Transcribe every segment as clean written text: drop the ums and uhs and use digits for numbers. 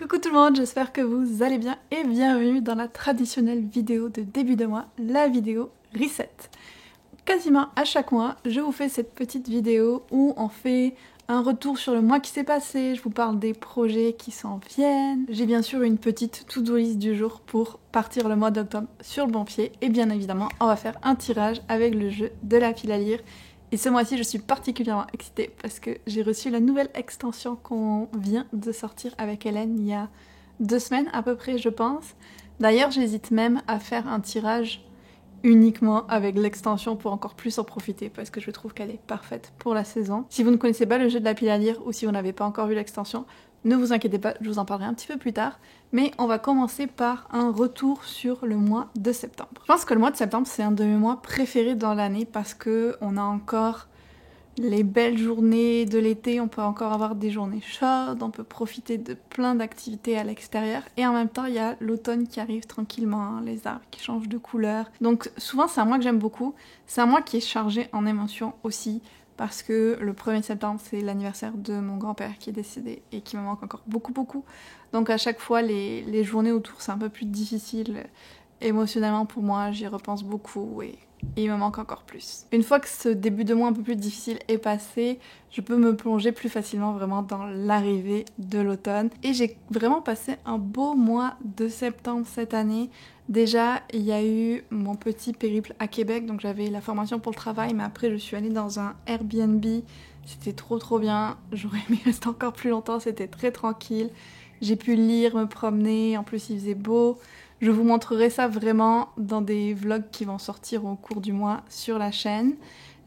Coucou tout le monde, j'espère que vous allez bien et bienvenue dans la traditionnelle vidéo de début de mois, la vidéo Reset. Quasiment à chaque mois, je vous fais cette petite vidéo où on fait un retour sur le mois qui s'est passé, je vous parle des projets qui s'en viennent. J'ai bien sûr une petite to-do list du jour pour partir le mois d'octobre sur le bon pied et bien évidemment on va faire un tirage avec le jeu de la file à lire. Et ce mois-ci, je suis particulièrement excitée parce que j'ai reçu la nouvelle extension qu'on vient de sortir avec Hélène il y a 2 semaines à peu près, je pense. D'ailleurs, j'hésite même à faire un tirage uniquement avec l'extension pour encore plus en profiter parce que je trouve qu'elle est parfaite pour la saison. Si vous ne connaissez pas le jeu de la pile à lire ou si vous n'avez pas encore vu l'extension, ne vous inquiétez pas, je vous en parlerai un petit peu plus tard. Mais on va commencer par un retour sur le mois de septembre. Je pense que le mois de septembre, c'est un de mes mois préférés dans l'année parce que on a encore les belles journées de l'été, on peut encore avoir des journées chaudes, on peut profiter de plein d'activités à l'extérieur. Et en même temps, il y a l'automne qui arrive tranquillement, hein, les arbres qui changent de couleur. Donc souvent, c'est un mois que j'aime beaucoup. C'est un mois qui est chargé en émotions aussi. Parce que le 1er septembre, c'est l'anniversaire de mon grand-père qui est décédé et qui me manque encore beaucoup. Donc à chaque fois, les journées autour, c'est un peu plus difficile émotionnellement pour moi, j'y repense beaucoup et il me manque encore plus. Une fois que ce début de mois un peu plus difficile est passé, je peux me plonger plus facilement vraiment dans l'arrivée de l'automne. Et j'ai vraiment passé un beau mois de septembre cette année. Déjà, il y a eu mon petit périple à Québec, donc j'avais la formation pour le travail, mais après je suis allée dans un Airbnb, c'était trop bien, j'aurais aimé rester encore plus longtemps, c'était très tranquille, j'ai pu lire, me promener, en plus il faisait beau. Je vous montrerai ça vraiment dans des vlogs qui vont sortir au cours du mois sur la chaîne.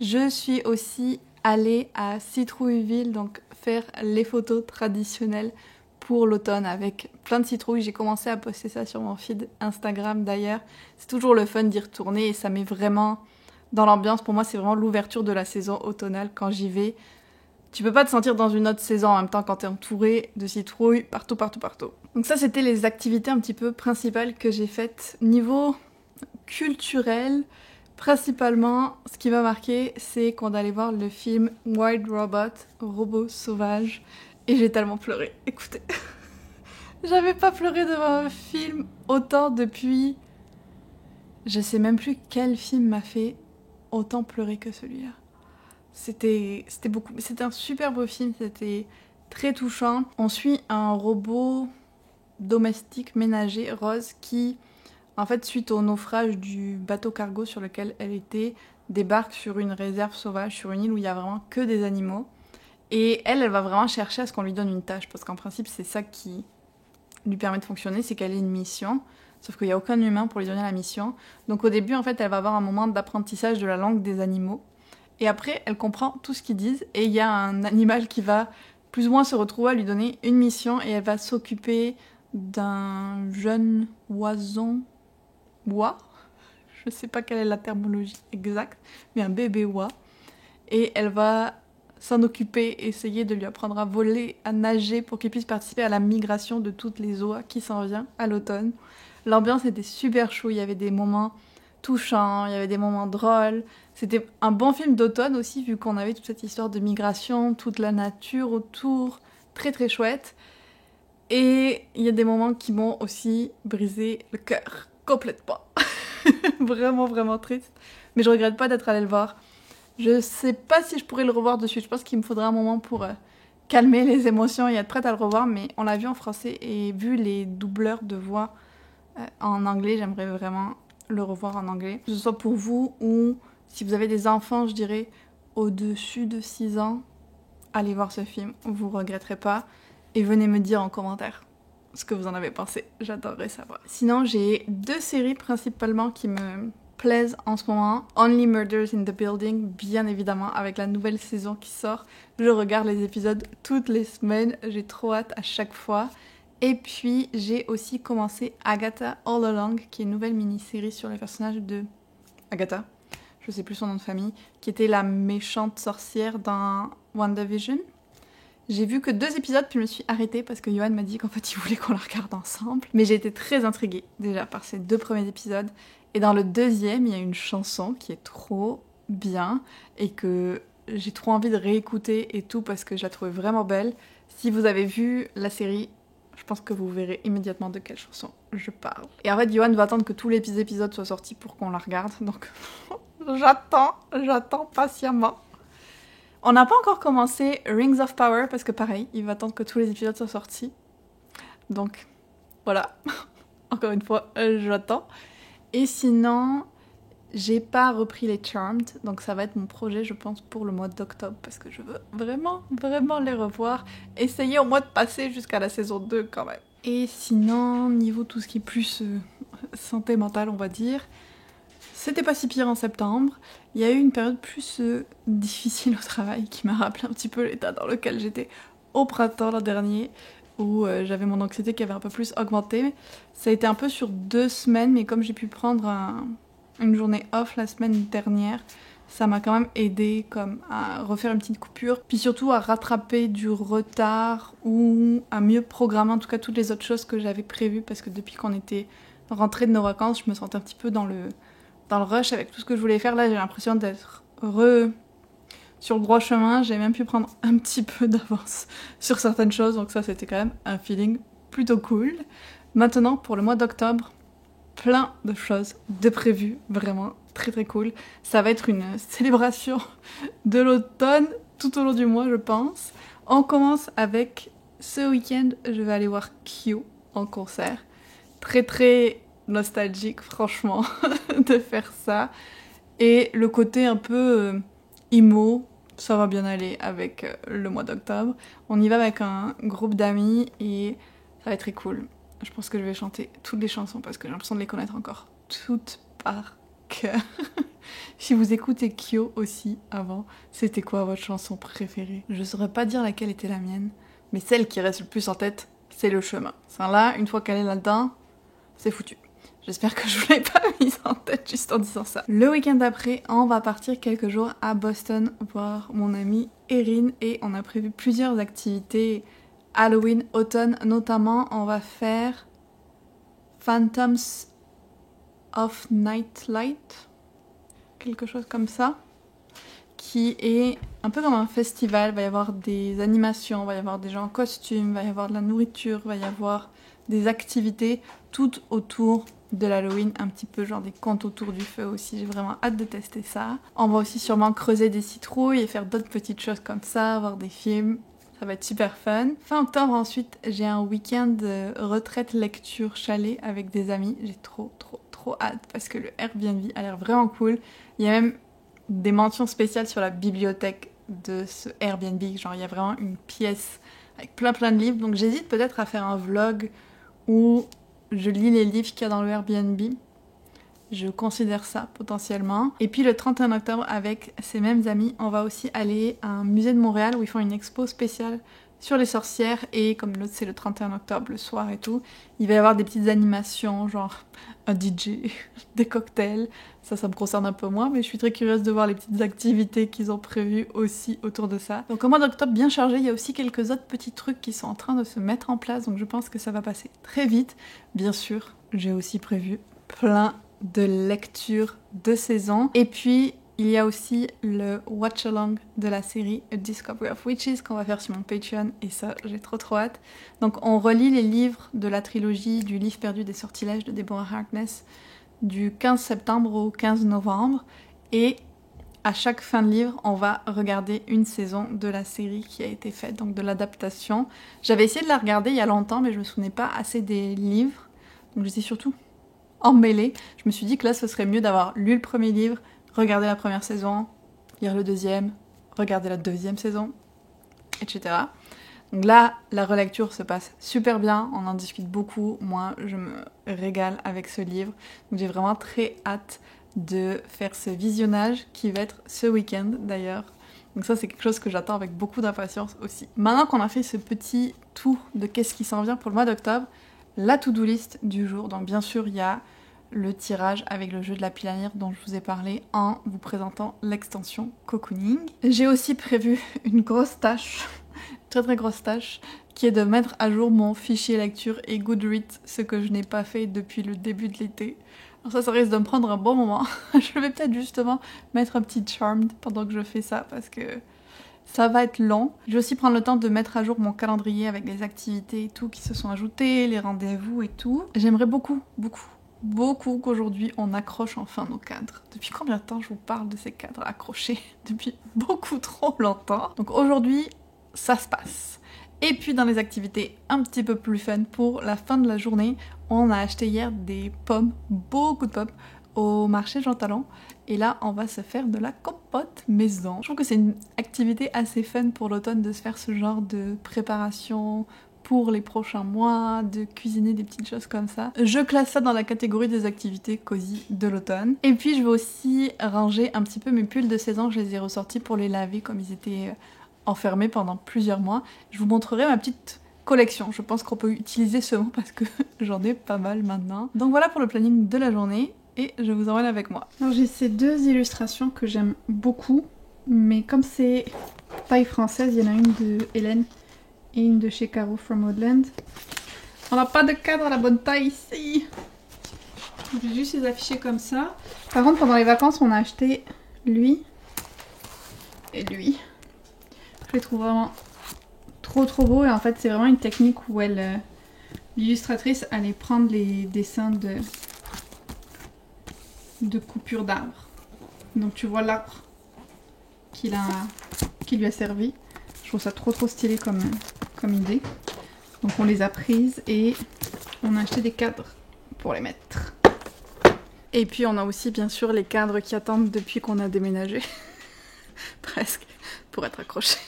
Je suis aussi allée à Citrouilleville, donc faire les photos traditionnelles pour l'automne avec plein de citrouilles. J'ai commencé à poster ça sur mon feed Instagram d'ailleurs. C'est toujours le fun d'y retourner et ça met vraiment dans l'ambiance. Pour moi, c'est vraiment l'ouverture de la saison automnale quand j'y vais. Tu peux pas te sentir dans une autre saison en même temps quand t'es entouré de citrouilles partout. Donc ça, c'était les activités un petit peu principales que j'ai faites. Niveau culturel, principalement, ce qui m'a marqué, c'est qu'on allait voir le film Wild Robot, Robot Sauvage, et j'ai tellement pleuré. Écoutez, j'avais pas pleuré devant un film autant depuis... Je sais même plus quel film m'a fait autant pleurer que celui-là. C'était beaucoup. C'était un super beau film, c'était très touchant. On suit un robot domestique ménager, Rose, qui, en fait, suite au naufrage du bateau cargo sur lequel elle était, débarque sur une réserve sauvage, sur une île où il y a vraiment que des animaux. Et elle va vraiment chercher à ce qu'on lui donne une tâche, parce qu'en principe, c'est ça qui lui permet de fonctionner, c'est qu'elle ait une mission. Sauf qu'il n'y a aucun humain pour lui donner la mission. Donc au début, en fait, elle va avoir un moment d'apprentissage de la langue des animaux. Et après, elle comprend tout ce qu'ils disent. Et il y a un animal qui va plus ou moins se retrouver à lui donner une mission. Et elle va s'occuper d'un jeune oison. Oie. Je sais pas quelle est la terminologie exacte. Mais un bébé oie. Et elle va s'en occuper, essayer de lui apprendre à voler, à nager pour qu'il puisse participer à la migration de toutes les oies qui s'en vient à l'automne. L'ambiance était super chou. Il y avait des moments touchant, il y avait des moments drôles. C'était un bon film d'automne aussi, vu qu'on avait toute cette histoire de migration, toute la nature autour, très chouette. Et il y a des moments qui m'ont aussi brisé le cœur, complètement. Vraiment triste. Mais je regrette pas d'être allée le voir. Je sais pas si je pourrais le revoir de suite, je pense qu'il me faudrait un moment pour calmer les émotions et être prête à le revoir, mais on l'a vu en français et vu les doubleurs de voix en anglais, j'aimerais vraiment le revoir en anglais. Que ce soit pour vous ou si vous avez des enfants, je dirais, au-dessus de 6 ans, allez voir ce film, vous regretterez pas. Et venez me dire en commentaire ce que vous en avez pensé, j'adorerais savoir. Sinon, j'ai 2 séries principalement qui me plaisent en ce moment. Only Murders in the Building, bien évidemment, avec la nouvelle saison qui sort. Je regarde les épisodes toutes les semaines, j'ai trop hâte à chaque fois. Et puis, j'ai aussi commencé Agatha All Along, qui est une nouvelle mini-série sur le personnage de Agatha, je sais plus son nom de famille, qui était la méchante sorcière dans WandaVision. J'ai vu que 2 épisodes, puis je me suis arrêtée parce que Yoann m'a dit qu'en fait, il voulait qu'on la regarde ensemble. Mais j'ai été très intriguée, déjà, par ces 2 premiers épisodes. Et dans le 2e, il y a une chanson qui est trop bien et que j'ai trop envie de réécouter et tout parce que je la trouvais vraiment belle. Si vous avez vu la série, Je pense que vous verrez immédiatement de quelle chanson je parle. Et en fait, Johan va attendre que tous les épisodes soient sortis pour qu'on la regarde, donc j'attends patiemment. On n'a pas encore commencé Rings of Power, parce que pareil, il va attendre que tous les épisodes soient sortis. Donc, voilà. Encore une fois, j'attends. Et sinon, j'ai pas repris les Charmed, donc ça va être mon projet, je pense, pour le mois d'octobre, parce que je veux vraiment les revoir. Essayer au moins de passer jusqu'à la saison 2 quand même. Et sinon, niveau tout ce qui est plus santé mentale, on va dire, c'était pas si pire en septembre. Il y a eu une période plus difficile au travail qui m'a rappelé un petit peu l'état dans lequel j'étais au printemps l'an dernier, où j'avais mon anxiété qui avait un peu plus augmenté. Ça a été un peu sur 2 semaines, mais comme j'ai pu prendre une journée off la semaine dernière, ça m'a quand même aidé comme à refaire une petite coupure, puis surtout à rattraper du retard ou à mieux programmer en tout cas toutes les autres choses que j'avais prévues, parce que depuis qu'on était rentrés de nos vacances, je me sentais un petit peu dans le rush avec tout ce que je voulais faire. Là, j'ai l'impression d'être sur le droit chemin. J'ai même pu prendre un petit peu d'avance sur certaines choses, donc ça c'était quand même un feeling plutôt cool. Maintenant, pour le mois d'octobre, plein de choses de prévues, vraiment très cool. Ça va être une célébration de l'automne tout au long du mois, je pense. On commence avec ce week-end, je vais aller voir Kyo en concert. Très nostalgique, franchement, de faire ça. Et le côté un peu emo, ça va bien aller avec le mois d'octobre. On y va avec un groupe d'amis et ça va être très cool. Je pense que je vais chanter toutes les chansons parce que j'ai l'impression de les connaître encore toutes par cœur. Si vous écoutez Kyo aussi avant, c'était quoi votre chanson préférée? Je saurais pas dire laquelle était la mienne, mais celle qui reste le plus en tête, c'est Le Chemin. Ça là, une fois qu'elle est là-dedans, c'est foutu. J'espère que je vous l'ai pas mise en tête juste en disant ça. Le week-end d'après, on va partir quelques jours à Boston voir mon amie Erin et on a prévu plusieurs activités Halloween, automne, notamment on va faire Phantoms of Nightlight, quelque chose comme ça, qui est un peu comme un festival. Il va y avoir des animations, il va y avoir des gens en costume, il va y avoir de la nourriture, il va y avoir des activités toutes autour de l'Halloween, un petit peu genre des contes autour du feu aussi. J'ai vraiment hâte de tester ça. On va aussi sûrement creuser des citrouilles et faire d'autres petites choses comme ça, voir des films. Ça va être super fun. Fin octobre ensuite, j'ai un week-end de retraite lecture chalet avec des amis. J'ai trop hâte parce que le Airbnb a l'air vraiment cool. Il y a même des mentions spéciales sur la bibliothèque de ce Airbnb. Genre il y a vraiment une pièce avec plein de livres. Donc j'hésite peut-être à faire un vlog où je lis les livres qu'il y a dans le Airbnb. Je considère ça potentiellement. Et puis le 31 octobre, avec ces mêmes amis, on va aussi aller à un musée de Montréal où ils font une expo spéciale sur les sorcières. Et comme l'autre c'est le 31 octobre, le soir et tout, il va y avoir des petites animations, genre un DJ, des cocktails. Ça me concerne un peu moins, mais je suis très curieuse de voir les petites activités qu'ils ont prévues aussi autour de ça. Donc au mois d'octobre, bien chargé, il y a aussi quelques autres petits trucs qui sont en train de se mettre en place, donc je pense que ça va passer très vite. Bien sûr, j'ai aussi prévu plein de lecture de saison. Et puis, il y a aussi le watch-along de la série A Discovery of Witches qu'on va faire sur mon Patreon et ça, j'ai trop hâte. Donc, on relit les livres de la trilogie du livre perdu des sortilèges de Deborah Harkness du 15 septembre au 15 novembre et à chaque fin de livre, on va regarder une saison de la série qui a été faite, donc de l'adaptation. J'avais essayé de la regarder il y a longtemps, mais je me souvenais pas assez des livres, donc j'étais surtout emmêlée. Je me suis dit que là, ce serait mieux d'avoir lu le premier livre, regarder la première saison, lire le deuxième, regarder la deuxième saison, etc. Donc là, la relecture se passe super bien, on en discute beaucoup. Moi, je me régale avec ce livre. Donc j'ai vraiment très hâte de faire ce visionnage qui va être ce week-end d'ailleurs. Donc ça, c'est quelque chose que j'attends avec beaucoup d'impatience aussi. Maintenant qu'on a fait ce petit tour de qu'est-ce qui s'en vient pour le mois d'octobre, la to-do list du jour. Donc bien sûr, il y a le tirage avec le jeu de la pile à lire dont je vous ai parlé en vous présentant l'extension Cocooning. J'ai aussi prévu une grosse tâche, très grosse tâche, qui est de mettre à jour mon fichier lecture et Goodreads, ce que je n'ai pas fait depuis le début de l'été. Alors ça risque de me prendre un bon moment. Je vais peut-être justement mettre un petit Charmed pendant que je fais ça parce que ça va être lent. Je vais aussi prendre le temps de mettre à jour mon calendrier avec les activités et tout qui se sont ajoutées, les rendez-vous et tout. J'aimerais beaucoup qu'aujourd'hui on accroche enfin nos cadres. Depuis combien de temps je vous parle de ces cadres accrochés? Depuis beaucoup trop longtemps. Donc aujourd'hui, ça se passe. Et puis dans les activités un petit peu plus fun pour la fin de la journée, on a acheté hier des pommes, beaucoup de pommes, au marché Jean Talon. Et là, on va se faire de la compote maison. Je trouve que c'est une activité assez fun pour l'automne de se faire ce genre de préparation pour les prochains mois, de cuisiner des petites choses comme ça. Je classe ça dans la catégorie des activités cosy de l'automne. Et puis je vais aussi ranger un petit peu mes pulls de saison. Je les ai ressortis pour les laver comme ils étaient enfermés pendant plusieurs mois. Je vous montrerai ma petite collection. Je pense qu'on peut utiliser ce mot parce que j'en ai pas mal maintenant. Donc voilà pour le planning de la journée et je vous emmène avec moi. Alors j'ai ces deux illustrations que j'aime beaucoup, mais comme c'est taille française, il y en a une de Hélène et une de chez Caro from Woodland. On n'a pas de cadre à la bonne taille ici. Je vais juste les afficher comme ça. Par contre, pendant les vacances, on a acheté lui et lui. Je les trouve vraiment trop beaux et en fait, c'est vraiment une technique où elle, l'illustratrice allait prendre les dessins de coupure d'arbres. Donc tu vois l'arbre qui lui a servi. Je trouve ça trop stylé comme idée. Donc on les a prises et on a acheté des cadres pour les mettre. Et puis on a aussi bien sûr les cadres qui attendent depuis qu'on a déménagé. Presque, pour être accrochés.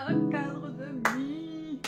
Un cadre de vie.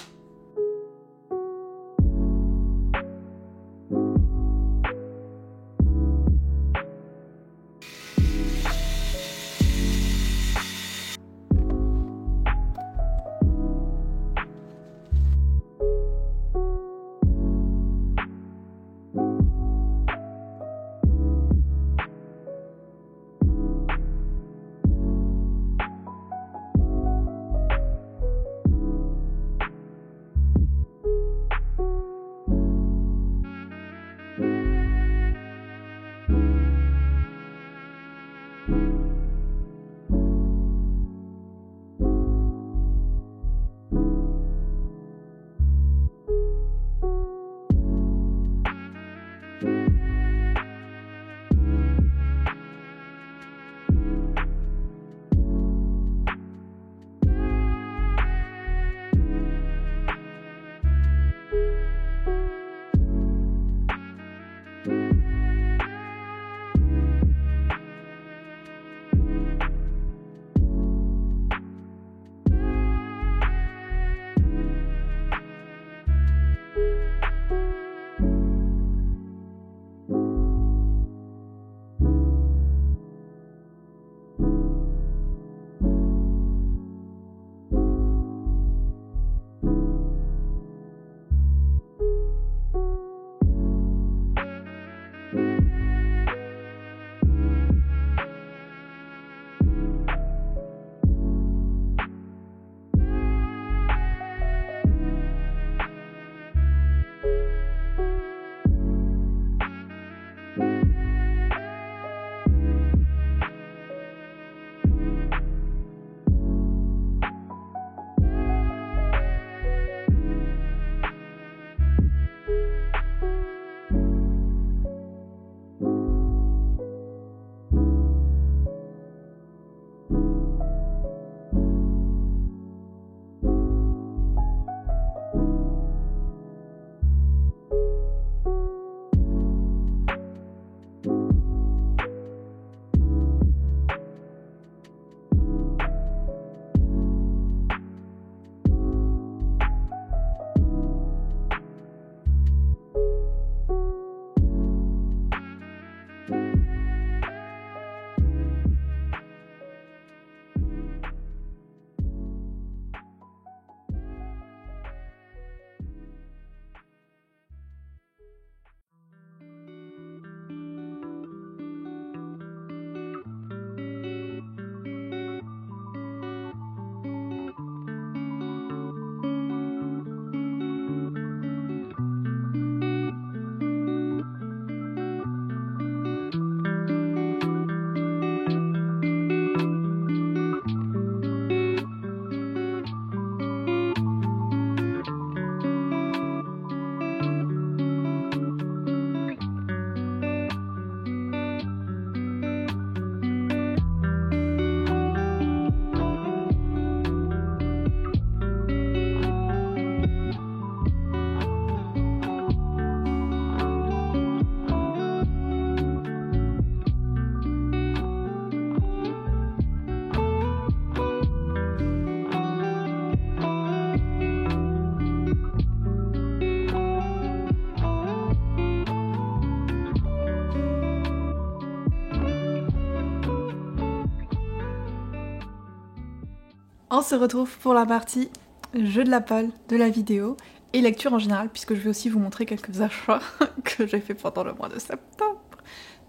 On se retrouve pour la partie jeu de la palle de la vidéo et lecture en général, puisque je vais aussi vous montrer quelques achats que j'ai fait pendant le mois de septembre.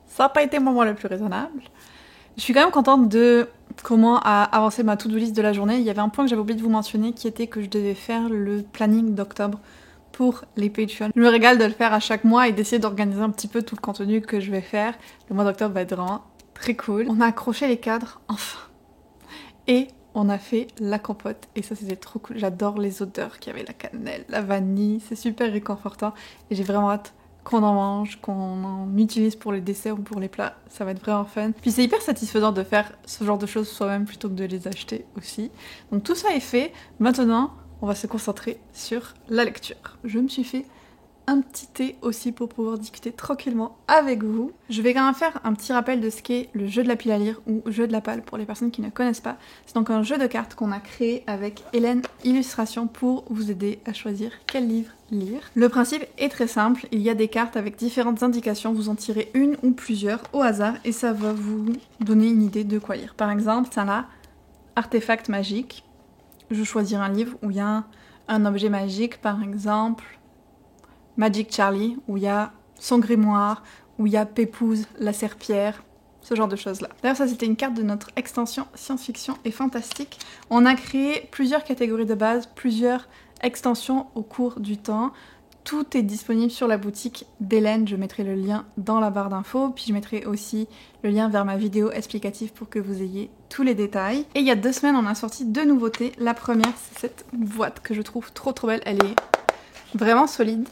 Ça n'a pas été mon mois le plus raisonnable. Je suis quand même contente de comment a avancé ma to-do list de la journée. Il y avait un point que j'avais oublié de vous mentionner qui était que je devais faire le planning d'octobre pour les Patreons. Je me régale de le faire à chaque mois et d'essayer d'organiser un petit peu tout le contenu que je vais faire. Le mois d'octobre va être vraiment très cool. On a accroché les cadres, enfin. Et on a fait la compote et ça c'était trop cool. J'adore les odeurs qu'il y avait, la cannelle, la vanille, c'est super réconfortant et j'ai vraiment hâte qu'on en mange, qu'on en utilise pour les desserts ou pour les plats, ça va être vraiment fun. Puis c'est hyper satisfaisant de faire ce genre de choses soi-même plutôt que de les acheter aussi. Donc tout ça est fait, maintenant on va se concentrer sur la lecture. Je me suis fait un petit thé aussi pour pouvoir discuter tranquillement avec vous. Je vais quand même faire un petit rappel de ce qu'est le jeu de la pile à lire ou jeu de la palle pour les personnes qui ne connaissent pas. C'est donc un jeu de cartes qu'on a créé avec Hélène Illustration pour vous aider à choisir quel livre lire. Le principe est très simple, il y a des cartes avec différentes indications, vous en tirez une ou plusieurs au hasard et ça va vous donner une idée de quoi lire. Par exemple, ça là, artefact magique. Je choisis un livre où il y a un objet magique, par exemple Magic Charlie, où il y a son grimoire, où il y a Pépouze, la serpillère, ce genre de choses-là. D'ailleurs, ça c'était une carte de notre extension science-fiction et fantastique. On a créé plusieurs catégories de base, plusieurs extensions au cours du temps. Tout est disponible sur la boutique d'Hélène, je mettrai le lien dans la barre d'infos, puis je mettrai aussi le lien vers ma vidéo explicative pour que vous ayez tous les détails. Et il y a 2 semaines, on a sorti 2 nouveautés. La première, c'est cette boîte que je trouve trop belle, elle est vraiment solide.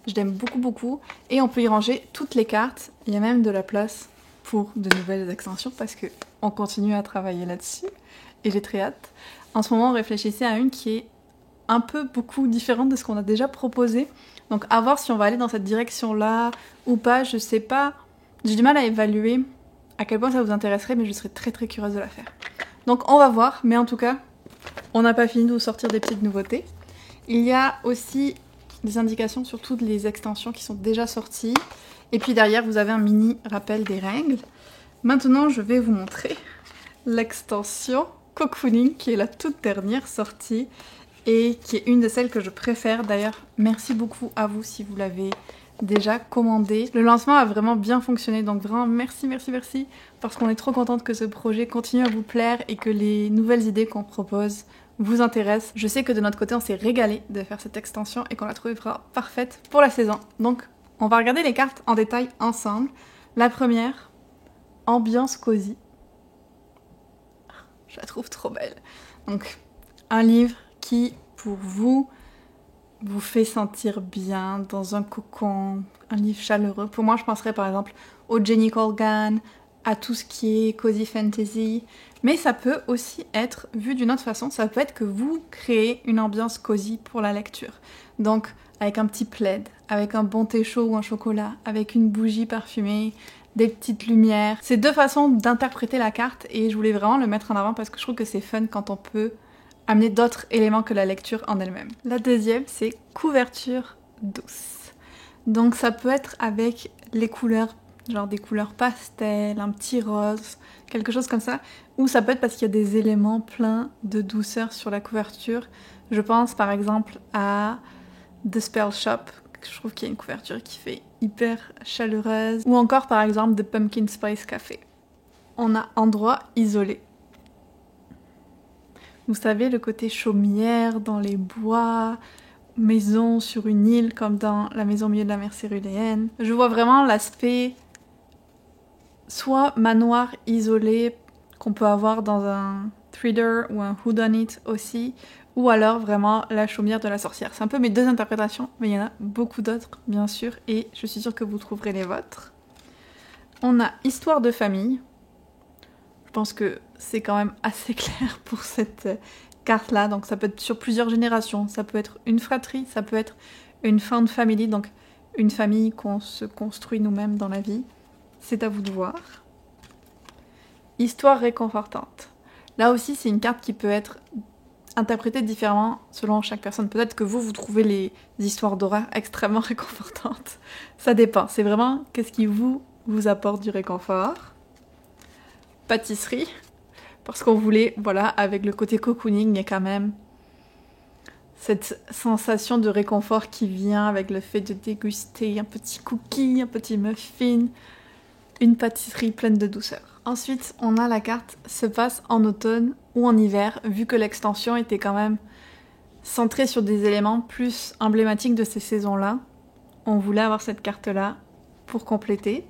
Je l'aime beaucoup et on peut y ranger toutes les cartes. Il y a même de la place pour de nouvelles extensions parce que on continue à travailler là-dessus et j'ai très hâte. En ce moment, on réfléchissait à une qui est un peu beaucoup différente de ce qu'on a déjà proposé. Donc à voir si on va aller dans cette direction-là ou pas, je sais pas. J'ai du mal à évaluer à quel point ça vous intéresserait, mais je serais très curieuse de la faire. Donc on va voir, mais en tout cas, on n'a pas fini de vous sortir des petites nouveautés. Il y a aussi des indications sur toutes les extensions qui sont déjà sorties. Et puis derrière, vous avez un mini rappel des règles. Maintenant, je vais vous montrer l'extension Cocooning, qui est la toute dernière sortie et qui est une de celles que je préfère. D'ailleurs, merci beaucoup à vous si vous l'avez déjà commandé. Le lancement a vraiment bien fonctionné, donc vraiment merci, parce qu'on est trop contente que ce projet continue à vous plaire et que les nouvelles idées qu'on propose vous intéresse. Je sais que de notre côté, on s'est régalé de faire cette extension et qu'on la trouvera parfaite pour la saison. Donc, on va regarder les cartes en détail ensemble. La première, ambiance cosy. Je la trouve trop belle. Donc, un livre qui, pour vous fait sentir bien dans un cocon, un livre chaleureux. Pour moi, je penserais par exemple au Jenny Colgan, à tout ce qui est cozy fantasy, mais ça peut aussi être vu d'une autre façon, ça peut être que vous créez une ambiance cozy pour la lecture. Donc avec un petit plaid, avec un bon thé chaud ou un chocolat, avec une bougie parfumée, des petites lumières. C'est 2 façons d'interpréter la carte et je voulais vraiment le mettre en avant parce que je trouve que c'est fun quand on peut amener d'autres éléments que la lecture en elle-même. La deuxième, c'est couverture douce. Donc ça peut être avec les couleurs, genre des couleurs pastel, un petit rose, quelque chose comme ça, ou ça peut être parce qu'il y a des éléments pleins de douceur sur la couverture. Je pense par exemple à The Spell Shop, que je trouve qu'il y a une couverture qui fait hyper chaleureuse, ou encore par exemple The Pumpkin Spice Café. On a endroit isolé. Vous savez, le côté chaumière dans les bois, maison sur une île comme dans La maison au milieu de la mer céruléenne. Je vois vraiment l'aspect soit manoir isolé qu'on peut avoir dans un thriller ou un whodunit aussi, ou alors vraiment la chaumière de la sorcière. C'est un peu mes 2 interprétations, mais il y en a beaucoup d'autres bien sûr, et je suis sûre que vous trouverez les vôtres. On a histoire de famille. Je pense que c'est quand même assez clair pour cette carte-là, donc ça peut être sur plusieurs générations, ça peut être une fratrie, ça peut être une found family, donc une famille qu'on se construit nous-mêmes dans la vie. C'est à vous de voir. Histoire réconfortante. Là aussi, c'est une carte qui peut être interprétée différemment selon chaque personne. Peut-être que vous trouvez les histoires d'horreur extrêmement réconfortantes. Ça dépend. C'est vraiment qu'est-ce qui vous apporte du réconfort. Pâtisserie. parce qu'on voulait, voilà, avec le côté cocooning, il y a quand même cette sensation de réconfort qui vient avec le fait de déguster un petit cookie, un petit muffin, une pâtisserie pleine de douceur. Ensuite, on a la carte se passe en automne ou en hiver, vu que l'extension était quand même centrée sur des éléments plus emblématiques de ces saisons-là. On voulait avoir cette carte-là pour compléter.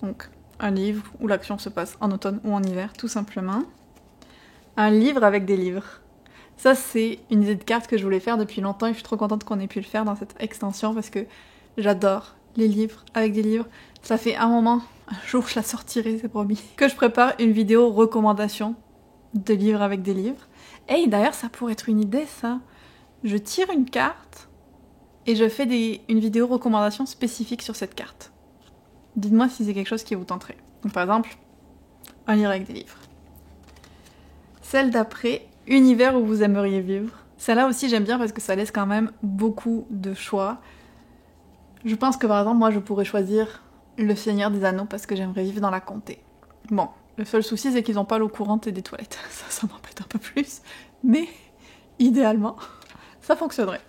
Donc, un livre où l'action se passe en automne ou en hiver, tout simplement. Un livre avec des livres. Ça, c'est une idée de carte que je voulais faire depuis longtemps et je suis trop contente qu'on ait pu le faire dans cette extension parce que j'adore les livres avec des livres. Ça fait un moment, un jour je la sortirai, c'est promis, que je prépare une vidéo recommandation de livres avec des livres. Et d'ailleurs, ça pourrait être une idée, ça. Je tire une carte et je fais une vidéo recommandation spécifique sur cette carte. Dites-moi si c'est quelque chose qui vous tenterait. Donc par exemple, un livre avec des livres. Celle d'après, univers où vous aimeriez vivre. Celle-là aussi j'aime bien parce que ça laisse quand même beaucoup de choix. Je pense que par exemple, moi je pourrais choisir Le Seigneur des Anneaux parce que j'aimerais vivre dans la comté. Bon, le seul souci c'est qu'ils n'ont pas l'eau courante et des toilettes. Ça m'embête un peu plus. Mais idéalement, ça fonctionnerait.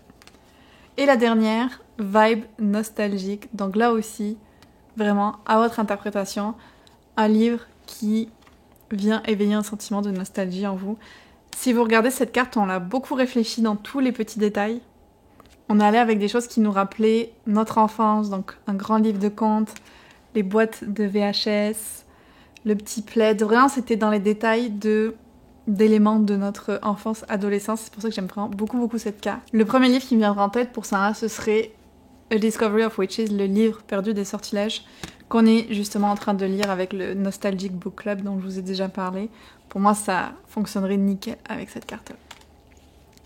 Et la dernière, vibe nostalgique. Donc là aussi, vraiment, à votre interprétation, un livre qui vient éveiller un sentiment de nostalgie en vous. Si vous regardez cette carte, on l'a beaucoup réfléchi dans tous les petits détails. On est allé avec des choses qui nous rappelaient notre enfance, donc un grand livre de contes, les boîtes de VHS, le petit plaid. Vraiment, c'était dans les détails d'éléments de notre enfance, adolescence. C'est pour ça que j'aime vraiment beaucoup cette carte. Le premier livre qui me viendra en tête pour ça, ce serait A Discovery of Witches, le livre perdu des sortilèges, qu'on est justement en train de lire avec le Nostalgic Book Club dont je vous ai déjà parlé. Pour moi, ça fonctionnerait nickel avec cette carte-là.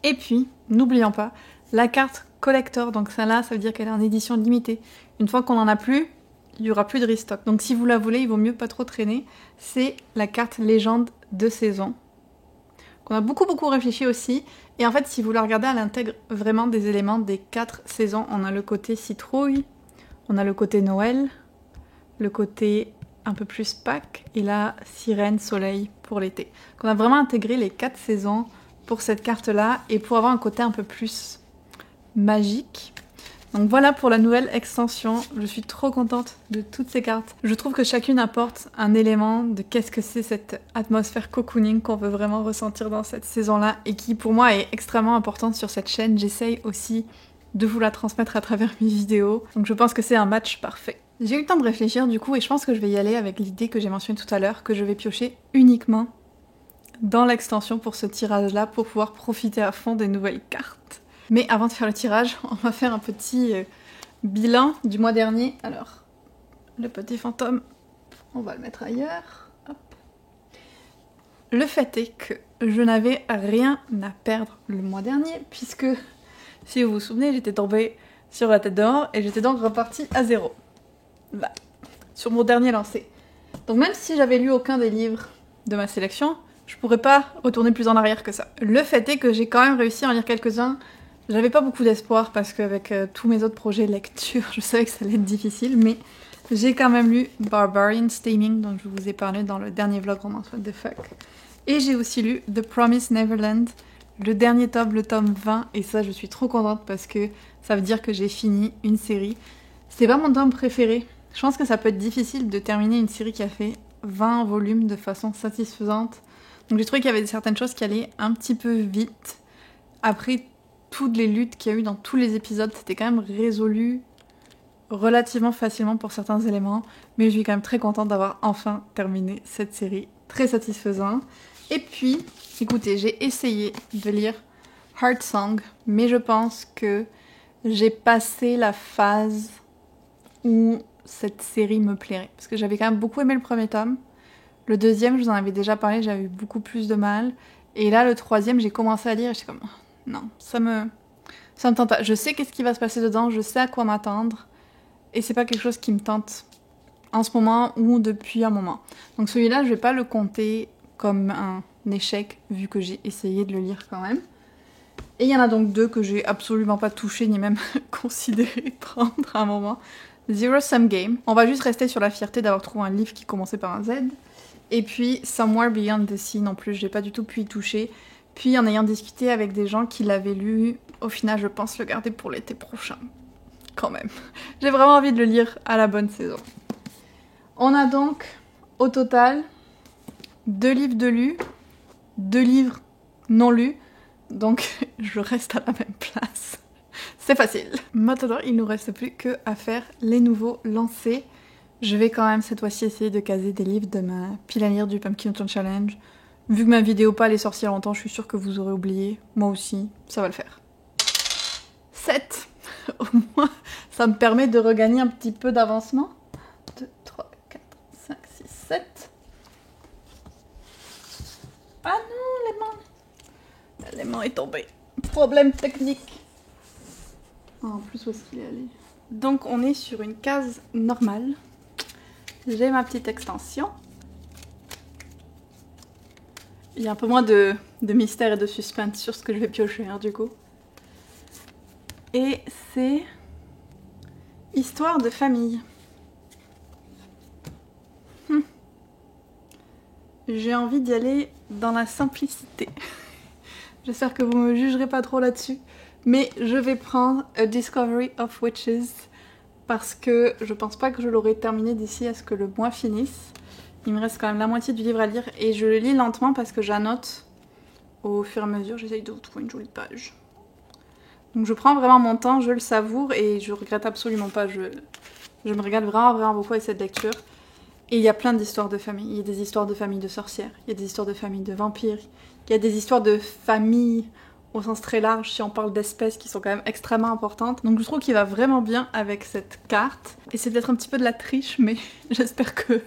Et puis, n'oublions pas, la carte collector, donc celle-là, ça veut dire qu'elle est en édition limitée. Une fois qu'on n'en a plus, il n'y aura plus de restock. Donc si vous la voulez, il vaut mieux pas trop traîner. C'est la carte légende de saison, qu'on a beaucoup réfléchi aussi. Et en fait, si vous la regardez, elle intègre vraiment des éléments des 4 saisons. On a le côté citrouille, on a le côté Noël, le côté un peu plus Pâques, et la sirène, soleil pour l'été. On a vraiment intégré les 4 saisons pour cette carte-là, et pour avoir un côté un peu plus magique. Donc voilà pour la nouvelle extension, je suis trop contente de toutes ces cartes. Je trouve que chacune apporte un élément de qu'est-ce que c'est cette atmosphère cocooning qu'on veut vraiment ressentir dans cette saison-là et qui pour moi est extrêmement importante sur cette chaîne. J'essaye aussi de vous la transmettre à travers mes vidéos, donc je pense que c'est un match parfait. J'ai eu le temps de réfléchir du coup et je pense que je vais y aller avec l'idée que j'ai mentionnée tout à l'heure, que je vais piocher uniquement dans l'extension pour ce tirage-là pour pouvoir profiter à fond des nouvelles cartes. Mais avant de faire le tirage, on va faire un petit bilan du mois dernier. Alors, le petit fantôme, on va le mettre ailleurs. Hop. Le fait est que je n'avais rien à perdre le mois dernier, puisque, si vous vous souvenez, j'étais tombée sur la tête dehors et j'étais donc repartie à zéro. Là, sur mon dernier lancer. Donc même si j'avais lu aucun des livres de ma sélection, je pourrais pas retourner plus en arrière que ça. Le fait est que j'ai quand même réussi à en lire quelques-uns. J'avais pas beaucoup d'espoir parce qu'avec tous mes autres projets de lecture, je savais que ça allait être difficile, mais j'ai quand même lu Barbarian's Taming, dont je vous ai parlé dans le dernier vlog Romance What the Fuck. Et j'ai aussi lu The Promised Neverland, le dernier tome, le tome 20, et ça je suis trop contente parce que ça veut dire que j'ai fini une série. C'est pas mon tome préféré. Je pense que ça peut être difficile de terminer une série qui a fait 20 volumes de façon satisfaisante. Donc j'ai trouvé qu'il y avait certaines choses qui allaient un petit peu vite. Après toutes les luttes qu'il y a eu dans tous les épisodes, c'était quand même résolu relativement facilement pour certains éléments. Mais je suis quand même très contente d'avoir enfin terminé cette série. Très satisfaisant. Et puis, écoutez, j'ai essayé de lire Heart Song, mais je pense que j'ai passé la phase où cette série me plairait. Parce que j'avais quand même beaucoup aimé le premier tome. Le deuxième, je vous en avais déjà parlé, j'avais eu beaucoup plus de mal. Et là, le troisième, j'ai commencé à lire et j'étais comme... Non, ça me tente pas. Je sais qu'est-ce qui va se passer dedans, je sais à quoi m'attendre. Et c'est pas quelque chose qui me tente en ce moment ou depuis un moment. Donc celui-là, je vais pas le compter comme un échec, vu que j'ai essayé de le lire quand même. Et il y en a donc 2 que j'ai absolument pas touché, ni même considéré prendre à un moment. Zero Sum Game. On va juste rester sur la fierté d'avoir trouvé un livre qui commençait par un Z. Et puis Somewhere Beyond the Sea non plus, j'ai pas du tout pu y toucher. Puis en ayant discuté avec des gens qui l'avaient lu, au final je pense le garder pour l'été prochain. Quand même. J'ai vraiment envie de le lire à la bonne saison. On a donc au total 2 livres de lus, 2 livres non lus, donc je reste à la même place. C'est facile. Maintenant, il nous reste plus que à faire les nouveaux lancers. Je vais quand même cette fois-ci essayer de caser des livres de ma pile à lire du Pumpkin Autumn Challenge. Vu que ma vidéo pas les sorcières longtemps, je suis sûre que vous aurez oublié. Moi aussi, ça va le faire. 7. Au moins, ça me permet de regagner un petit peu d'avancement. 2, 3, 4, 5, 6, 7. Ah non, l'aimant est tombé. Problème technique. Oh, en plus, où est-ce qu'il est allé? Donc, on est sur une case normale. J'ai ma petite extension. Il y a un peu moins de mystère et de suspense sur ce que je vais piocher, hein, du coup. Et c'est Histoire de famille. J'ai envie d'y aller dans la simplicité. J'espère que vous me jugerez pas trop là-dessus. Mais je vais prendre A Discovery of Witches parce que je pense pas que je l'aurai terminé d'ici à ce que le mois finisse. Il me reste quand même la moitié du livre à lire et je le lis lentement parce que j'annote au fur et à mesure. J'essaye de trouver une jolie page. Donc je prends vraiment mon temps, je le savoure et je regrette absolument pas. Je me régale vraiment beaucoup avec cette lecture. Et il y a plein d'histoires de famille. Il y a des histoires de famille de sorcières, il y a des histoires de famille de vampires, il y a des histoires de famille au sens très large si on parle d'espèces qui sont quand même extrêmement importantes. Donc je trouve qu'il va vraiment bien avec cette carte. Et c'est peut-être un petit peu de la triche, mais j'espère que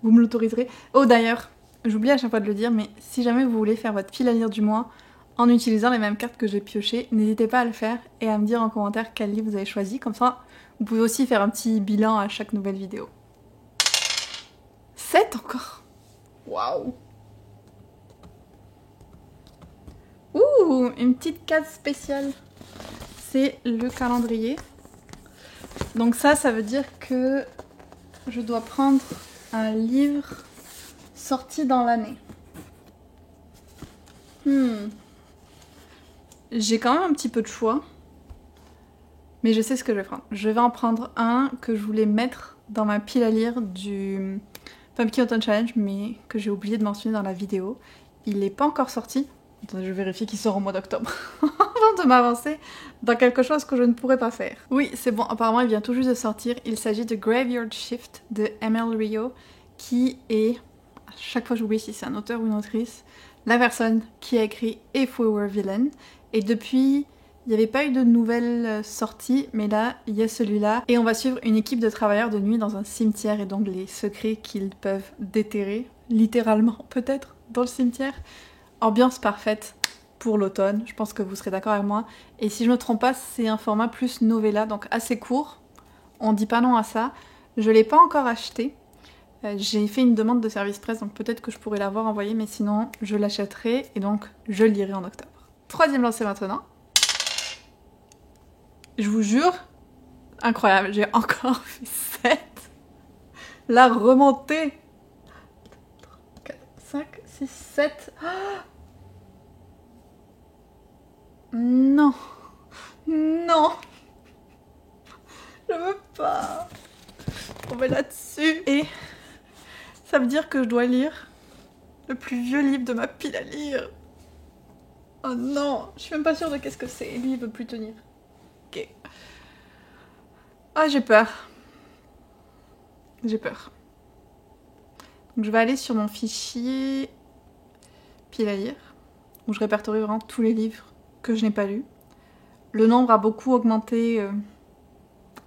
vous me l'autoriserez. Oh d'ailleurs, j'oublie à chaque fois de le dire, mais si jamais vous voulez faire votre fil à lire du mois en utilisant les mêmes cartes que j'ai piochées, n'hésitez pas à le faire et à me dire en commentaire quel livre vous avez choisi. Comme ça, vous pouvez aussi faire un petit bilan à chaque nouvelle vidéo. 7 encore. Waouh. Ouh, une petite case spéciale. C'est le calendrier. Donc ça veut dire que je dois prendre un livre sorti dans l'année. J'ai quand même un petit peu de choix. Mais je sais ce que je vais prendre. Je vais en prendre un que je voulais mettre dans ma pile à lire du Pumpkin Autumn Challenge, mais que j'ai oublié de mentionner dans la vidéo. Il n'est pas encore sorti. Attendez, je vérifie qu'il sort au mois d'octobre avant de m'avancer dans quelque chose que je ne pourrais pas faire. Oui, c'est bon, apparemment il vient tout juste de sortir. Il s'agit de Graveyard Shift de ML Rio, qui est, à chaque fois j'oublie si c'est un auteur ou une autrice, la personne qui a écrit If We Were Villain. Et depuis, il n'y avait pas eu de nouvelles sorties, mais là, il y a celui-là. Et on va suivre une équipe de travailleurs de nuit dans un cimetière et donc les secrets qu'ils peuvent déterrer, littéralement peut-être, dans le cimetière. Ambiance parfaite pour l'automne, je pense que vous serez d'accord avec moi. Et si je me trompe pas, c'est un format plus novella, donc assez court. On dit pas non à ça. Je l'ai pas encore acheté. J'ai fait une demande de service presse, donc peut-être que je pourrais l'avoir envoyé, mais sinon je l'achèterai et donc je le lirai en octobre. Troisième lancé maintenant. Je vous jure, incroyable, j'ai encore fait 7. La remontée. 4, 5, 6, 7. Oh, non. Non. Je veux pas tomber là-dessus. Et ça veut dire que je dois lire le plus vieux livre de ma pile à lire. Oh non, je suis même pas sûre de qu'est-ce que c'est. Lui, il veut plus tenir. Ok. Ah, j'ai peur. J'ai peur. Donc je vais aller sur mon fichier pile à lire, où je répertorie vraiment tous les livres que je n'ai pas lus. Le nombre a beaucoup augmenté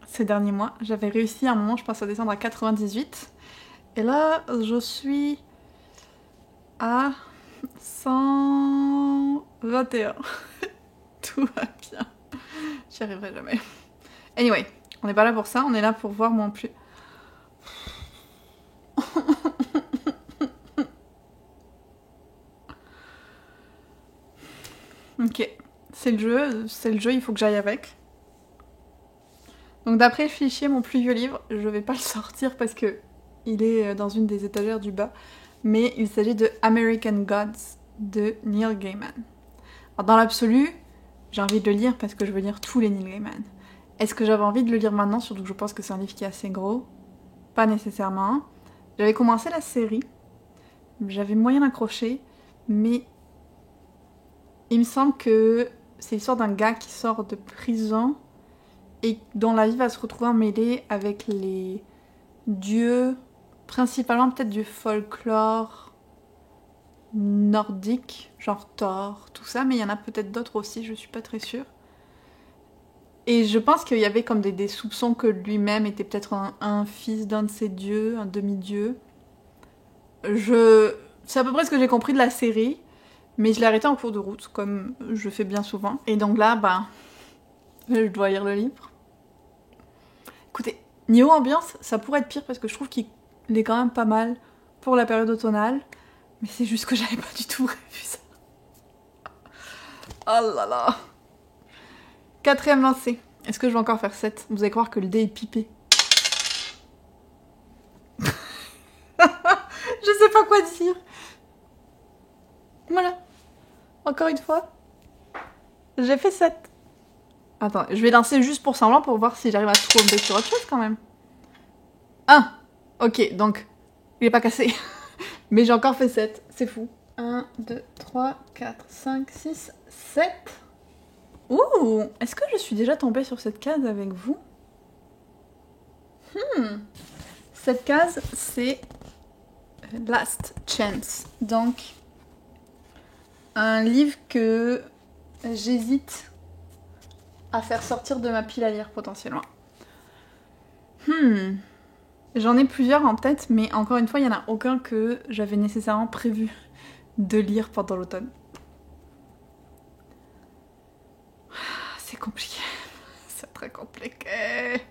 ces derniers mois. J'avais réussi à un moment, je pense, à descendre à 98. Et là, je suis à 121. Tout va bien. J'y arriverai jamais. Anyway, on n'est pas là pour ça, on est là pour voir mon plus... Ok, c'est le jeu, il faut que j'aille avec. Donc d'après le fichier, mon plus vieux livre, je vais pas le sortir parce que il est dans une des étagères du bas. mais il s'agit de American Gods de Neil Gaiman. Alors dans l'absolu, j'ai envie de le lire parce que je veux lire tous les Neil Gaiman. Est-ce que j'avais envie de le lire maintenant, surtout que je pense que c'est un livre qui est assez gros? Pas nécessairement. J'avais commencé la série, j'avais moyen d'accrocher, mais il me semble que c'est l'histoire d'un gars qui sort de prison et dont la vie va se retrouver emmêlée avec les dieux, principalement peut-être du folklore nordique, genre Thor, tout ça, mais il y en a peut-être d'autres aussi, je suis pas très sûre. Et je pense qu'il y avait comme des soupçons que lui-même était peut-être un fils d'un de ces dieux, un demi-dieu. C'est à peu près ce que j'ai compris de la série, mais je l'ai arrêté en cours de route, comme je fais bien souvent. Et donc là, je dois lire le livre. Écoutez, niveau ambiance, ça pourrait être pire parce que je trouve qu'il est quand même pas mal pour la période automnale, mais c'est juste que j'avais pas du tout prévu ça. Oh là là. 4e lancé. Est-ce que je vais encore faire 7? Vous allez croire que le dé est pipé. Je sais pas quoi dire. Voilà. Encore une fois. J'ai fait 7. Attends, je vais lancer juste pour semblant pour voir si j'arrive à tomber sur autre chose quand même. 1. Ok, donc, il est pas cassé. Mais j'ai encore fait 7. C'est fou. 1, 2, 3, 4, 5, 6, 7. Ouh, est-ce que je suis déjà tombée sur cette case avec vous? Cette case, c'est Last Chance. Donc, un livre que j'hésite à faire sortir de ma pile à lire potentiellement. J'en ai plusieurs en tête, mais encore une fois, il n'y en a aucun que j'avais nécessairement prévu de lire pendant l'automne. C'est compliqué. C'est très compliqué.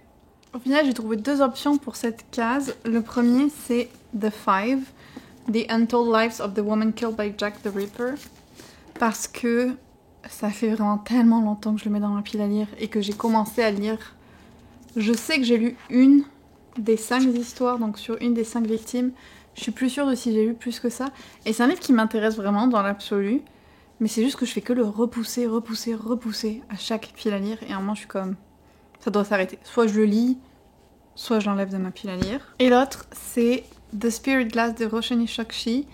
Au final, j'ai trouvé 2 options pour cette case. Le premier, c'est The Five, The Untold Lives of the Woman Killed by Jack the Ripper. Parce que ça fait vraiment tellement longtemps que je le mets dans ma pile à lire et que j'ai commencé à lire. Je sais que j'ai lu une des 5 histoires, donc sur une des 5 victimes. Je suis plus sûre de si j'ai lu plus que ça. Et c'est un livre qui m'intéresse vraiment dans l'absolu. Mais c'est juste que je fais que le repousser à chaque pile à lire. Et à un moment, je suis comme... ça doit s'arrêter. Soit je le lis, soit je l'enlève de ma pile à lire. Et l'autre, c'est The Spirit Glass de Roshani Chokshi.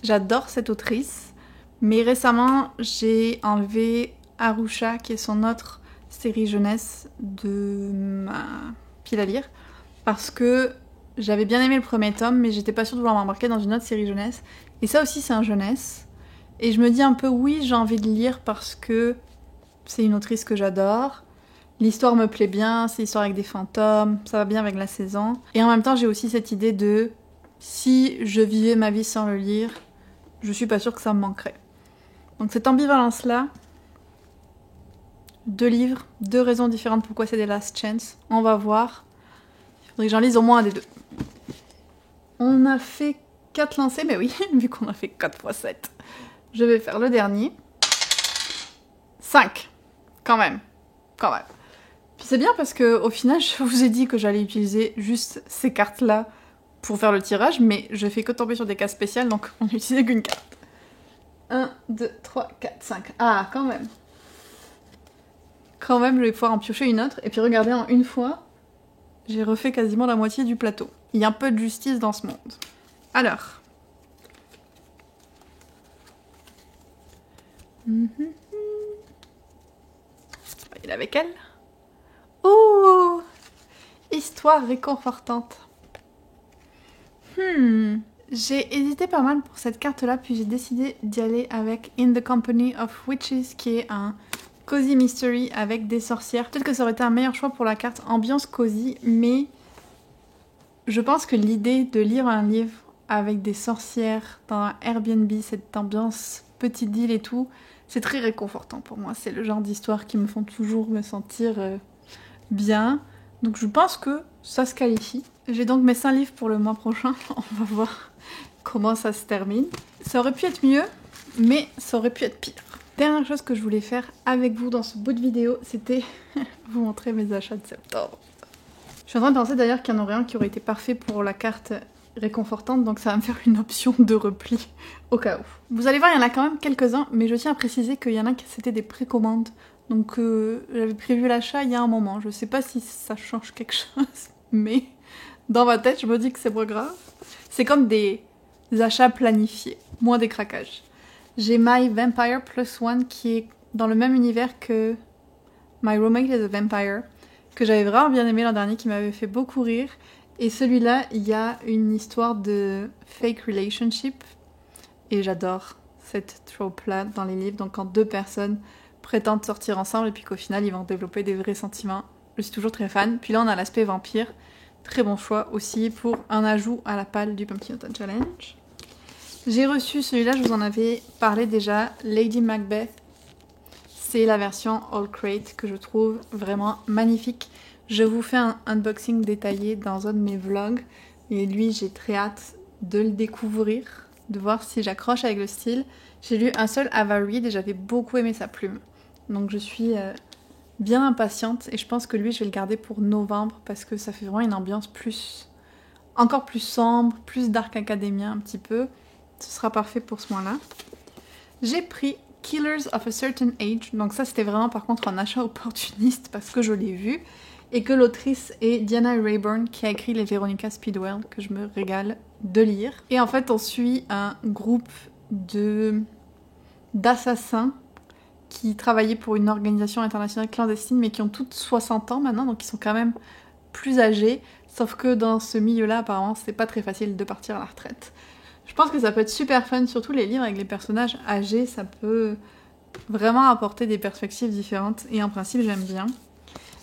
J'adore cette autrice. Mais récemment, j'ai enlevé Arusha, qui est son autre série jeunesse, de ma pile à lire. Parce que j'avais bien aimé le premier tome, mais j'étais pas sûre de vouloir m'embarquer dans une autre série jeunesse. Et ça aussi, c'est un jeunesse. Et je me dis un peu, oui, j'ai envie de lire parce que c'est une autrice que j'adore. L'histoire me plaît bien, c'est l'histoire avec des fantômes, ça va bien avec la saison. Et en même temps, j'ai aussi cette idée de, si je vivais ma vie sans le lire, je suis pas sûre que ça me manquerait. Donc cette ambivalence-là, 2 livres, 2 raisons différentes pourquoi c'est des last chance. On va voir. Il faudrait que j'en lise au moins un des 2. On a fait 4 lancés, mais oui, vu qu'on a fait 4 x 7. Je vais faire le dernier. 5. Quand même. Puis c'est bien parce que au final, je vous ai dit que j'allais utiliser juste ces cartes-là pour faire le tirage, mais je fais que tomber sur des cartes spéciales, donc on n'utilisait qu'une carte. 1, 2, 3, 4, 5. Ah, quand même. Quand même, je vais pouvoir en piocher une autre. Et puis regardez, en une fois, j'ai refait quasiment la moitié du plateau. Il y a un peu de justice dans ce monde. Alors... il est avec elle. Oh, histoire réconfortante. J'ai hésité pas mal pour cette carte-là, puis j'ai décidé d'y aller avec In the Company of Witches, qui est un cozy mystery avec des sorcières. Peut-être que ça aurait été un meilleur choix pour la carte ambiance cozy, mais je pense que l'idée de lire un livre avec des sorcières dans un Airbnb, cette ambiance petite île et tout, c'est très réconfortant pour moi. C'est le genre d'histoire qui me font toujours me sentir bien. Donc je pense que ça se qualifie. J'ai donc mes 5 livres pour le mois prochain. On va voir comment ça se termine. Ça aurait pu être mieux, mais ça aurait pu être pire. Dernière chose que je voulais faire avec vous dans ce bout de vidéo, c'était vous montrer mes achats de septembre. Je suis en train de penser d'ailleurs qu'il y en aurait un qui aurait été parfait pour la carte réconfortantes, donc ça va me faire une option de repli au cas où. Vous allez voir, il y en a quand même quelques-uns, mais je tiens à préciser qu'il y en a qui c'était des précommandes. Donc j'avais prévu l'achat il y a un moment. Je sais pas si ça change quelque chose, mais dans ma tête, je me dis que c'est pas grave. C'est comme des achats planifiés, moins des craquages. J'ai My Vampire Plus One qui est dans le même univers que My Roommate is a Vampire, que j'avais vraiment bien aimé l'an dernier, qui m'avait fait beaucoup rire. Et celui-là, il y a une histoire de fake relationship. Et j'adore cette trope-là dans les livres. Donc quand deux personnes prétendent sortir ensemble et puis qu'au final, ils vont développer des vrais sentiments. Je suis toujours très fan. Puis là, on a l'aspect vampire. Très bon choix aussi pour un ajout à la palle du Pumpkin Autumn Challenge. J'ai reçu celui-là, je vous en avais parlé déjà, Lady Macbeth. C'est la version All Crate que je trouve vraiment magnifique. Je vous fais un unboxing détaillé dans un de mes vlogs. Et lui, j'ai très hâte de le découvrir, de voir si j'accroche avec le style. J'ai lu un seul Ava Reid et j'avais beaucoup aimé sa plume. Donc je suis bien impatiente et je pense que lui, je vais le garder pour novembre parce que ça fait vraiment une ambiance encore plus sombre, plus dark academia un petit peu. Ce sera parfait pour ce mois-là. J'ai pris Killers of a Certain Age. Donc ça, c'était vraiment par contre un achat opportuniste parce que je l'ai vu. Et que l'autrice est Diana Rayburn qui a écrit les Veronica Speedwell que je me régale de lire. Et en fait, on suit un groupe d'assassins qui travaillaient pour une organisation internationale clandestine mais qui ont toutes 60 ans maintenant, donc ils sont quand même plus âgés. Sauf que dans ce milieu-là, apparemment, c'est pas très facile de partir à la retraite. Je pense que ça peut être super fun, surtout les livres avec les personnages âgés, ça peut vraiment apporter des perspectives différentes et en principe j'aime bien.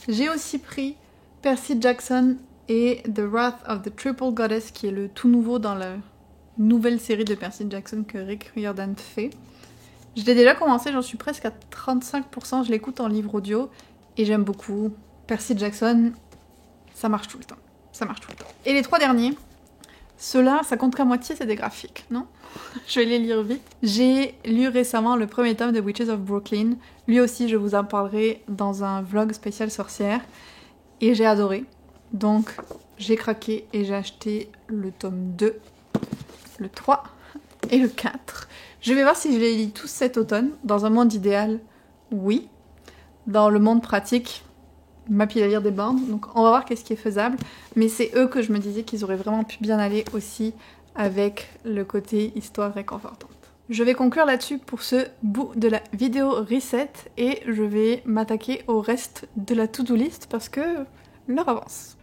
J'ai aussi pris Percy Jackson et The Wrath of the Triple Goddess qui est le tout nouveau dans la nouvelle série de Percy Jackson que Rick Riordan fait. Je l'ai déjà commencé, j'en suis presque à 35%, je l'écoute en livre audio et j'aime beaucoup. Percy Jackson, ça marche tout le temps. Ça marche tout le temps. Et les trois derniers, ceux-là, ça compte qu'à moitié, c'est des graphiques, non? Je vais les lire vite. J'ai lu récemment le premier tome de Witches of Brooklyn. Lui aussi, je vous en parlerai dans un vlog spécial sorcière. Et j'ai adoré. Donc, j'ai craqué et j'ai acheté le tome 2, le 3 et le 4. Je vais voir si je les lis tous cet automne. Dans un monde idéal, oui. Dans le monde pratique, ma pile à lire déborde. Donc, on va voir qu'est-ce qui est faisable. Mais c'est eux que je me disais qu'ils auraient vraiment pu bien aller aussi avec le côté histoire réconfortante. Je vais conclure là-dessus pour ce bout de la vidéo reset et je vais m'attaquer au reste de la to-do list parce que l'heure avance.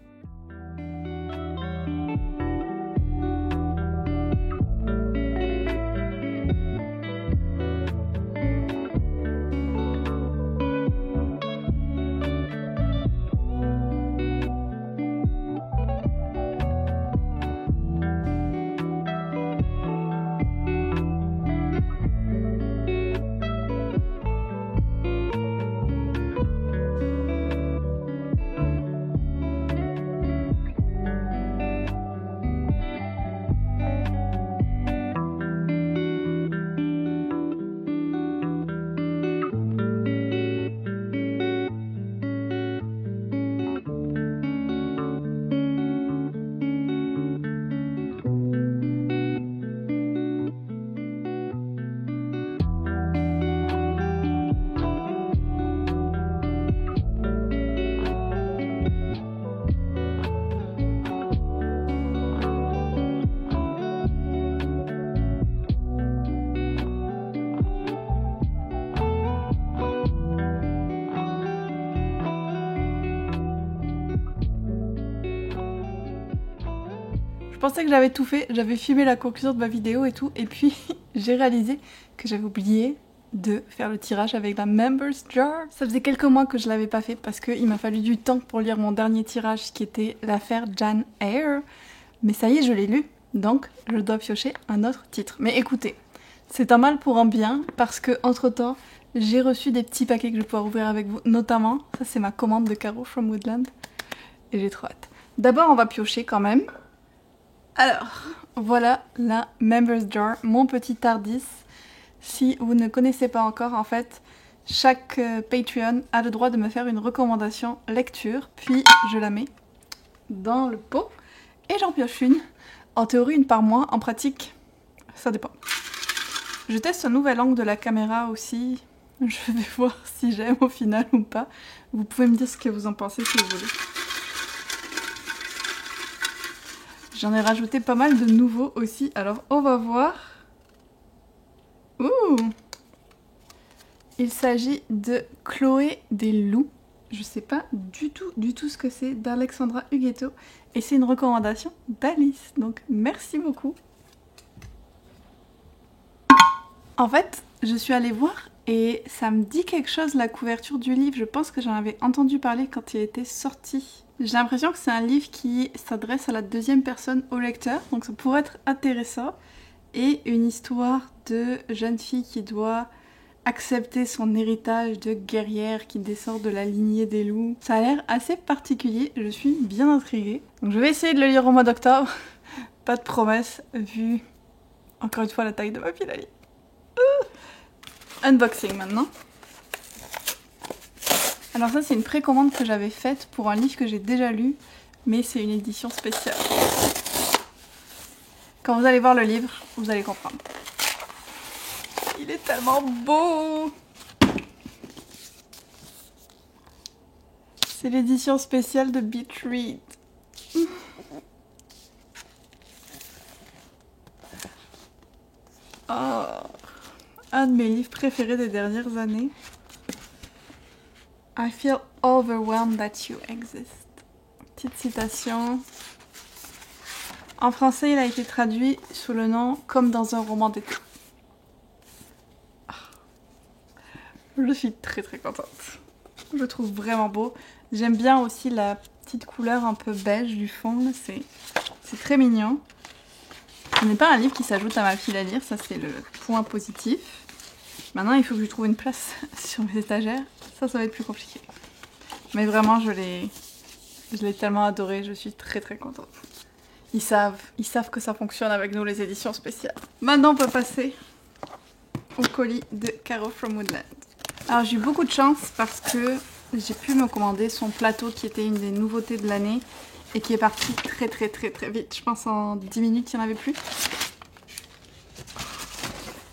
Je pensais que j'avais tout fait, j'avais filmé la conclusion de ma vidéo et tout, et puis j'ai réalisé que j'avais oublié de faire le tirage avec la Members Jar. Ça faisait quelques mois que je l'avais pas fait parce qu'il m'a fallu du temps pour lire mon dernier tirage qui était l'affaire Jane Eyre. Mais ça y est, je l'ai lu, donc je dois piocher un autre titre. Mais écoutez, c'est un mal pour un bien parce que entre temps, j'ai reçu des petits paquets que je vais pouvoir ouvrir avec vous, notamment, ça c'est ma commande de Caro from Woodland, et j'ai trop hâte. D'abord, on va piocher quand même. Alors, voilà la Members Jar, mon petit Tardis. Si vous ne connaissez pas encore, en fait, chaque Patreon a le droit de me faire une recommandation lecture, puis je la mets dans le pot et j'en pioche une. En théorie, une par mois. En pratique, ça dépend. Je teste un nouvel angle de la caméra aussi. Je vais voir si j'aime au final ou pas. Vous pouvez me dire ce que vous en pensez si vous voulez. J'en ai rajouté pas mal de nouveaux aussi. Alors, on va voir. Ouh! Il s'agit de Chloé des loups. Je sais pas du tout ce que c'est, d'Alexandra Huguetto. Et c'est une recommandation d'Alice. Donc, merci beaucoup. En fait, je suis allée voir et ça me dit quelque chose, la couverture du livre. Je pense que j'en avais entendu parler quand il était sorti. J'ai l'impression que c'est un livre qui s'adresse à la deuxième personne au lecteur, donc ça pourrait être intéressant. Et une histoire de jeune fille qui doit accepter son héritage de guerrière qui descend de la lignée des loups. Ça a l'air assez particulier, je suis bien intriguée. Donc je vais essayer de le lire au mois d'octobre. Pas de promesse, vu encore une fois la taille de ma pile à lire. Unboxing maintenant. Alors ça c'est une précommande que j'avais faite pour un livre que j'ai déjà lu, mais c'est une édition spéciale. Quand vous allez voir le livre, vous allez comprendre. Il est tellement beau! C'est l'édition spéciale de Beach Read. Oh, un de mes livres préférés des dernières années. I feel overwhelmed that you exist. Petite citation. En français, il a été traduit sous le nom Comme dans un roman d'été. Je suis très contente. Je le trouve vraiment beau. J'aime bien aussi la petite couleur un peu beige du fond. C'est très mignon. Ce n'est pas un livre qui s'ajoute à ma pile à lire, ça c'est le point positif. Maintenant, il faut que je trouve une place sur mes étagères. Ça va être plus compliqué. Mais vraiment, je l'ai tellement adoré, je suis très contente. Ils savent que ça fonctionne avec nous, les éditions spéciales. Maintenant, on peut passer au colis de Caro from Woodland. Alors, j'ai eu beaucoup de chance parce que j'ai pu me commander son plateau qui était une des nouveautés de l'année et qui est parti très vite. Je pense en 10 minutes, il n'y en avait plus.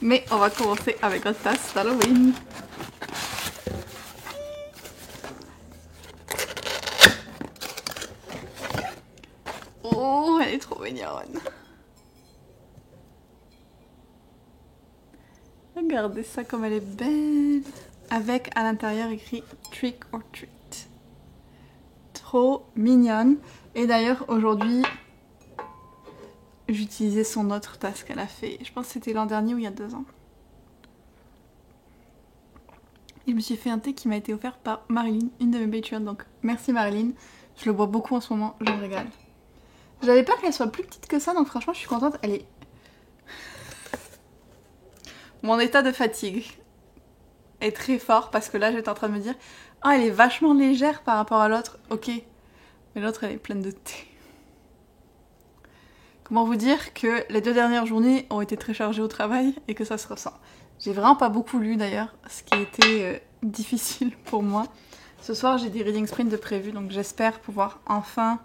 Mais on va commencer avec notre tasse d'Halloween. Oh, elle est trop mignonne. Regardez ça comme elle est belle. Avec à l'intérieur écrit Trick or Treat. Trop mignonne. Et d'ailleurs aujourd'hui, j'utilisais son autre tasse qu'elle a fait. Je pense que c'était l'an dernier ou il y a 2 ans. Et je me suis fait un thé qui m'a été offert par Marilyn, une de mes Patreons. Donc merci Marilyn. Je le bois beaucoup en ce moment, je me régale. J'avais peur qu'elle soit plus petite que ça, donc franchement je suis contente. Elle est... Mon état de fatigue est très fort parce que là j'étais en train de me dire ah, elle est vachement légère par rapport à l'autre. Ok, mais l'autre elle est pleine de thé. Comment vous dire que les 2 dernières journées ont été très chargées au travail et que ça se ressent. J'ai vraiment pas beaucoup lu d'ailleurs, ce qui était difficile pour moi. Ce soir j'ai des reading sprints de prévus, donc j'espère pouvoir enfin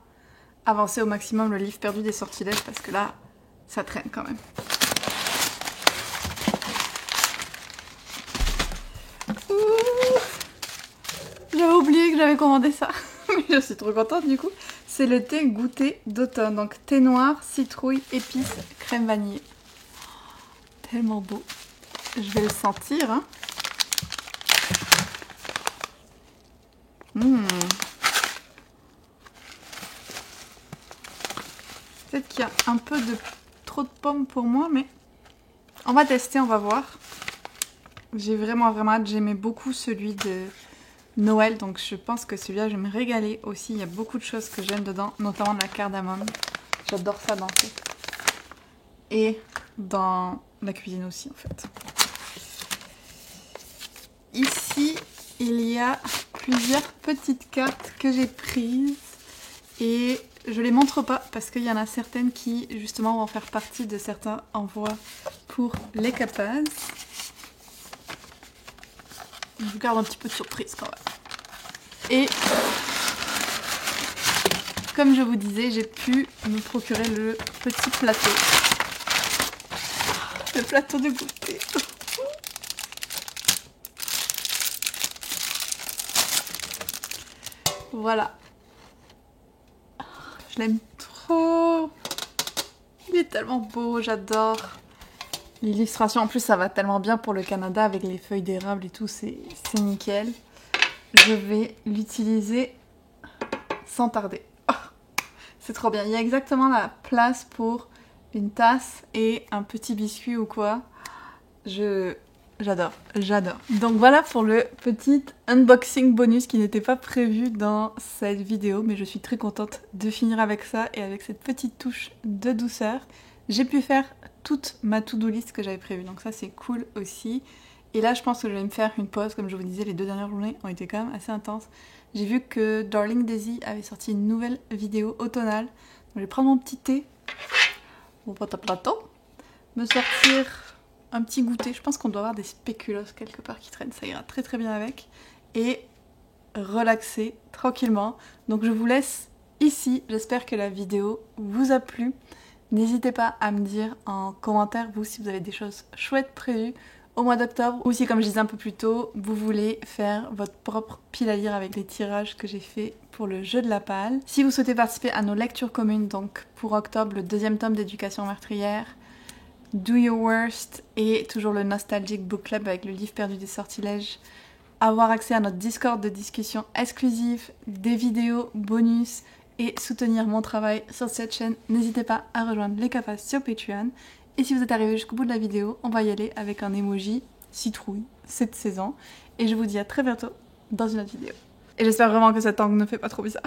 avancer au maximum le livre perdu des sortilèges parce que là, ça traîne quand même. J'avais oublié que j'avais commandé ça, mais je suis trop contente du coup. C'est le thé goûter d'automne, donc thé noir, citrouille, épices, crème vanille. Tellement beau. Je vais le sentir. Hein. Peut-être qu'il y a un peu de trop de pommes pour moi, mais on va tester, on va voir. J'ai vraiment hâte. J'aimais beaucoup celui de Noël, donc je pense que celui-là, je vais me régaler aussi. Il y a beaucoup de choses que j'aime dedans, notamment de la cardamome. J'adore ça dans le thé. Et dans la cuisine aussi, en fait. Ici, il y a plusieurs petites cartes que j'ai prises et je les montre pas parce qu'il y en a certaines qui justement vont faire partie de certains envois pour les capaces. Je vous garde un petit peu de surprise quand même. Et comme je vous disais, j'ai pu me procurer le petit plateau. Le plateau de goûter. Voilà. Je l'aime trop. Il est tellement beau, j'adore. L'illustration, en plus, ça va tellement bien pour le Canada avec les feuilles d'érable et tout, c'est nickel. Je vais l'utiliser sans tarder. Oh, c'est trop bien. Il y a exactement la place pour une tasse et un petit biscuit ou quoi. J'adore, j'adore. Donc voilà pour le petit unboxing bonus qui n'était pas prévu dans cette vidéo, mais je suis très contente de finir avec ça et avec cette petite touche de douceur. J'ai pu faire toute ma to-do list que j'avais prévue, donc ça c'est cool aussi. Et là je pense que je vais me faire une pause, comme je vous disais, les 2 dernières journées ont été quand même assez intenses. J'ai vu que Darling Daisy avait sorti une nouvelle vidéo automnale, donc je vais prendre mon petit thé, mon plateau, me sortir un petit goûter. Je pense qu'on doit avoir des spéculoos quelque part qui traînent, ça ira très très bien avec. Et relaxer tranquillement. Donc je vous laisse ici, j'espère que la vidéo vous a plu. N'hésitez pas à me dire en commentaire, vous, si vous avez des choses chouettes prévues au mois d'octobre, ou si, comme je disais un peu plus tôt, vous voulez faire votre propre pile à lire avec les tirages que j'ai fait pour le jeu de la palle. Si vous souhaitez participer à nos lectures communes, donc pour octobre, le 2e tome d'Éducation meurtrière, Do Your Worst et toujours le Nostalgic Book Club avec le livre perdu des sortilèges, avoir accès à notre Discord de discussion exclusive, des vidéos bonus et soutenir mon travail sur cette chaîne, n'hésitez pas à rejoindre les capas sur Patreon. Et si vous êtes arrivé jusqu'au bout de la vidéo, on va y aller avec un emoji citrouille cette saison. Et je vous dis à très bientôt dans une autre vidéo. Et j'espère vraiment que cet angle ne fait pas trop bizarre.